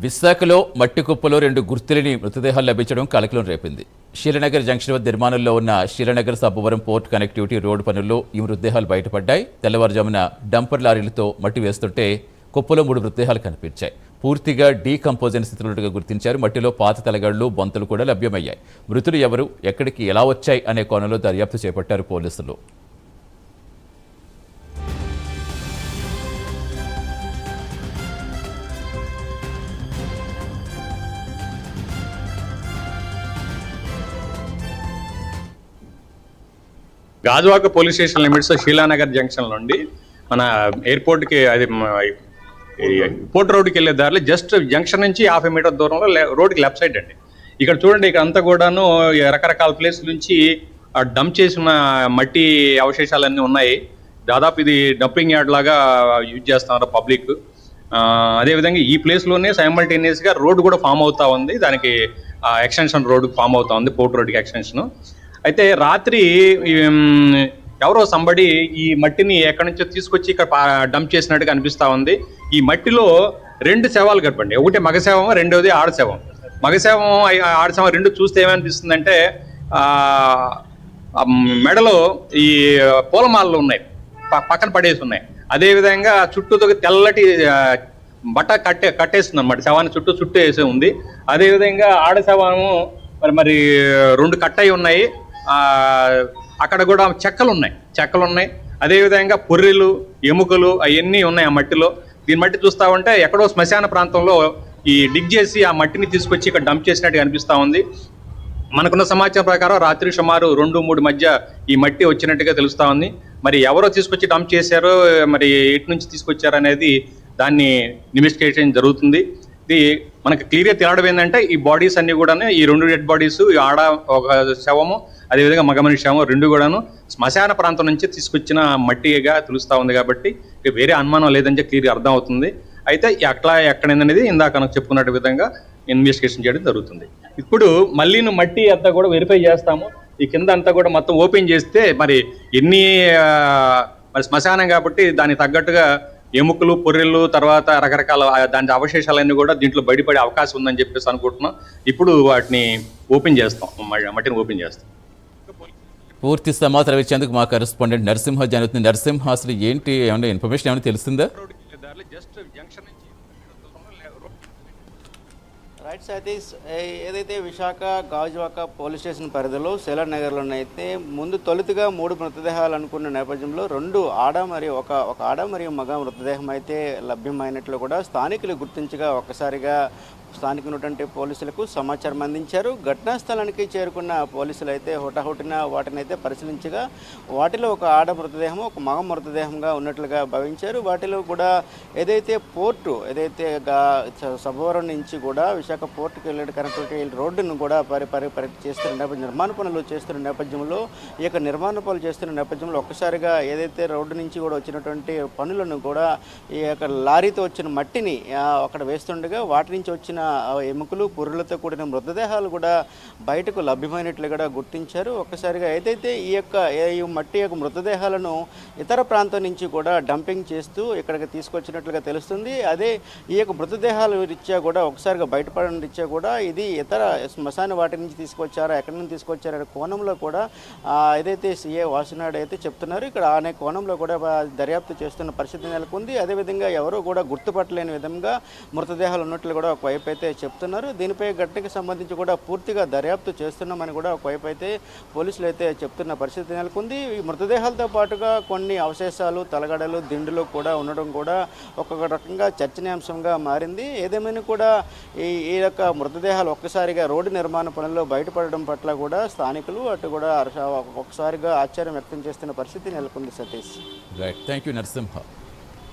విశాఖలో మట్టి కుప్పలో 2 గుర్తులేని మృతదేహాలు లభించడం కలకలం రేపింది. శ్రీనగర్ జంక్షన్ వద్ద నిర్మాణంలో ఉన్న Srinagar Sabbavaram port connectivity road పనుల్లో ఈ మృతదేహాలు బయటపడ్డాయి. తెల్లవారుజామున డంపర్ లారీలతో మట్టి వేస్తుంటే కుప్పలో 3 మృతదేహాలు కనిపించాయి. పూర్తిగా డీకంపోజ్ అయిన స్థితిలో గుర్తించారు. మట్టిలో పాత తలగళ్ళు, బొంతలు కూడా లభ్యమయ్యాయి. మృతులు ఎవరు, ఎక్కడికి ఎలా వచ్చాయి అనే కోణంలో దర్యాప్తు చేపట్టారు పోలీసులు. Gajuwaka police station limits Sheela Nagar junction నుండి మన ఎయిర్పోర్ట్కి అది పోర్ట్ రోడ్డుకి వెళ్ళే దారిలో జస్ట్ జంక్షన్ నుంచి 50 మీటర్ దూరంలో రోడ్డుకి లెఫ్ట్ సైడ్ అండి. ఇక్కడ చూడండి, ఇక్కడ అంతా కూడాను రకరకాల ప్లేస్ నుంచి డంప్ చేసిన మట్టి అవశేషాలన్నీ ఉన్నాయి. దాదాపు ఇది డంపింగ్ యార్డ్ లాగా యూజ్ చేస్తున్నారు పబ్లిక్. అదేవిధంగా ఈ ప్లేస్లోనే సైమల్టేనియస్గా రోడ్డు కూడా ఫామ్ అవుతా ఉంది. దానికి ఎక్స్టెన్షన్ రోడ్డు ఫామ్ అవుతా ఉంది, పోర్ట్ రోడ్డుకి ఎక్స్టెన్షన్. అయితే రాత్రి ఎవరో సంబడి ఈ మట్టిని ఎక్కడి నుంచో తీసుకొచ్చి ఇక్కడ డంప్ చేసినట్టుగా అనిపిస్తూ ఉంది. ఈ మట్టిలో 2 శవాలు కనపండి. ఒకటి మగ శవం, రెండోది ఆడ శవం. మగ శవం, ఆడ శవం రెండు చూస్తే ఏమనిపిస్తుందంటే మెడలో ఈ పూలమాలలు ఉన్నాయి, పక్కన పడేసి ఉన్నాయి. అదేవిధంగా చుట్టూ తెల్లటి బట్ట కట్టేస్తుంది అనమాట. శవాన్ని చుట్టూ వేసి ఉంది. అదేవిధంగా ఆడ శవము మరి 2 కట్టయి ఉన్నాయి. అక్కడ కూడా చెక్కలు ఉన్నాయి. అదేవిధంగా పొర్రెలు, ఎముకలు అవన్నీ ఉన్నాయి ఆ మట్టిలో. దీన్ని మట్టి చూస్తూ ఉంటే ఎక్కడో శ్మశాన ప్రాంతంలో ఈ డిగ్ చేసి ఆ మట్టిని తీసుకొచ్చి ఇక్కడ డంప్ చేసినట్టు అనిపిస్తూ ఉంది. మనకున్న సమాచారం ప్రకారం రాత్రి సుమారు 2-3 మధ్య ఈ మట్టి వచ్చినట్టుగా తెలుస్తూ ఉంది. మరి ఎవరో తీసుకొచ్చి డంప్ చేశారో, మరి ఎటు నుంచి తీసుకొచ్చారో అనేది దాన్ని ఇన్వెస్టిగేషన్ జరుగుతుంది. ఇది మనకు క్లియర్గా తేలడం ఏంటంటే ఈ బాడీస్ అన్ని కూడా, ఈ 2 డెడ్ బాడీస్, ఆడ ఒక శవము, అదేవిధంగా మగ మనిషి శవం, 2 కూడాను శ్మశాన ప్రాంతం నుంచి తీసుకొచ్చిన మట్టిగా తెలుస్తూ ఉంది. కాబట్టి వేరే అనుమానం లేదని క్లియర్గా అర్థం అవుతుంది. అయితే ఎక్కడైందనేది ఇందాక నాకు చెప్పుకున్నట్టు విధంగా ఇన్వెస్టిగేషన్ చేయడం జరుగుతుంది. ఇప్పుడు మళ్ళీ మట్టి అంతా కూడా వెరిఫై చేస్తాము. ఈ కింద అంతా కూడా మొత్తం ఓపెన్ చేస్తే మరి శ్మశానం కాబట్టి దానికి తగ్గట్టుగా ఎముకలు, పొర్రెలు, తర్వాత రకరకాల దాని అవశేషాలన్నీ కూడా దీంట్లో బయటపడే అవకాశం ఉందని చెప్పేసి అనుకుంటున్నాం. ఇప్పుడు వాటిని ఓపెన్ చేస్తాం, మట్టిని ఓపెన్ చేస్తాం. పూర్తి సమాచారం ఇచ్చేందుకు మా కరెస్పాండెంట్ నరసింహ జరుగుతుంది. నరసింహ, అసలు ఏంటి, ఏమైనా ఇన్ఫర్మేషన్ ఏమైనా తెలుస్తుందా? రైట్ సతీష్, ఏదైతే విశాఖ గాజువాక పోలీస్ స్టేషన్ పరిధిలో శీలానగర్లోనైతే తొలుతగా 3 మృతదేహాలు అనుకున్న నేపథ్యంలో 2 ఆడ మరియు ఒక ఆడ మరియు మగ మృతదేహం అయితే లభ్యమైనట్లు కూడా స్థానికులు గుర్తించగా ఒక్కసారిగా స్థానికున్నటువంటి పోలీసులకు సమాచారం అందించారు. ఘటనా స్థలానికి చేరుకున్న పోలీసులు అయితే హుటాహుటిన వాటిని అయితే పరిశీలించగా వాటిలో ఒక ఆడ మృతదేహం, ఒక మగ మృతదేహంగా ఉన్నట్లుగా భావించారు. వాటిలో కూడా ఏదైతే సభవరం నుంచి కూడా విశాఖ పోర్టుకు వెళ్ళే కనెక్టివిటీ రోడ్డును కూడా నిర్మాణ పనులు చేస్తున్న నేపథ్యంలో ఈ యొక్క నిర్మాణ పనులు చేస్తున్న నేపథ్యంలో ఒక్కసారిగా ఏదైతే రోడ్డు నుంచి కూడా వచ్చినటువంటి పనులను కూడా ఈ యొక్క లారీతో వచ్చిన మట్టిని అక్కడ వేస్తుండగా వాటి నుంచి వచ్చిన ఎముకలు, పొర్రెలతో కూడిన మృతదేహాలు కూడా బయటకు లభ్యమైనట్లు కూడా గుర్తించారు. ఒక్కసారిగా ఏదైతే ఈ మట్టి యొక్క మృతదేహాలను ఇతర ప్రాంతం నుంచి కూడా డంపింగ్ చేస్తూ ఇక్కడికి తీసుకొచ్చినట్లుగా తెలుస్తుంది. అదే ఈ యొక్క మృతదేహాలు రీత్యా కూడా ఒకసారిగా బయటపడడం రీత్యా కూడా ఇది ఇతర శ్మశాన వాటి నుంచి తీసుకొచ్చారా, ఎక్కడి నుంచి తీసుకొచ్చారనే కోణంలో కూడా ఏదైతే సిఏ వాసునాయుడు అయితే చెప్తున్నారు. ఇక్కడ అనే కోణంలో కూడా దర్యాప్తు చేస్తున్న పరిస్థితి నెలకొంది. అదేవిధంగా ఎవరో కూడా గుర్తుపట్టలేని విధంగా మృతదేహాలు ఉన్నట్లు కూడా ఒకవైపు అయితే చెప్తున్నారు. దీనిపై ఘటనకి సంబంధించి కూడా పూర్తిగా దర్యాప్తు చేస్తున్నామని కూడా ఒకవైపు అయితే పోలీసులు అయితే చెప్తున్న పరిస్థితి నెలకొంది. ఈ మృతదేహాలతో పాటుగా కొన్ని అవశేషాలు, తలగడలు, దిండులు కూడా ఉండడం కూడా ఒక్కొక్క రకంగా చర్చనీయాంశంగా మారింది. ఏదేమైనా కూడా ఈ యొక్క మృతదేహాలు ఒక్కసారిగా రోడ్డు నిర్మాణ పనుల్లో బయటపడడం పట్ల కూడా స్థానికులు అటు కూడా ఒక్కసారిగా ఆశ్చర్యం వ్యక్తం చేస్తున్న పరిస్థితి నెలకొంది. Satish, right, thank you Narasimha.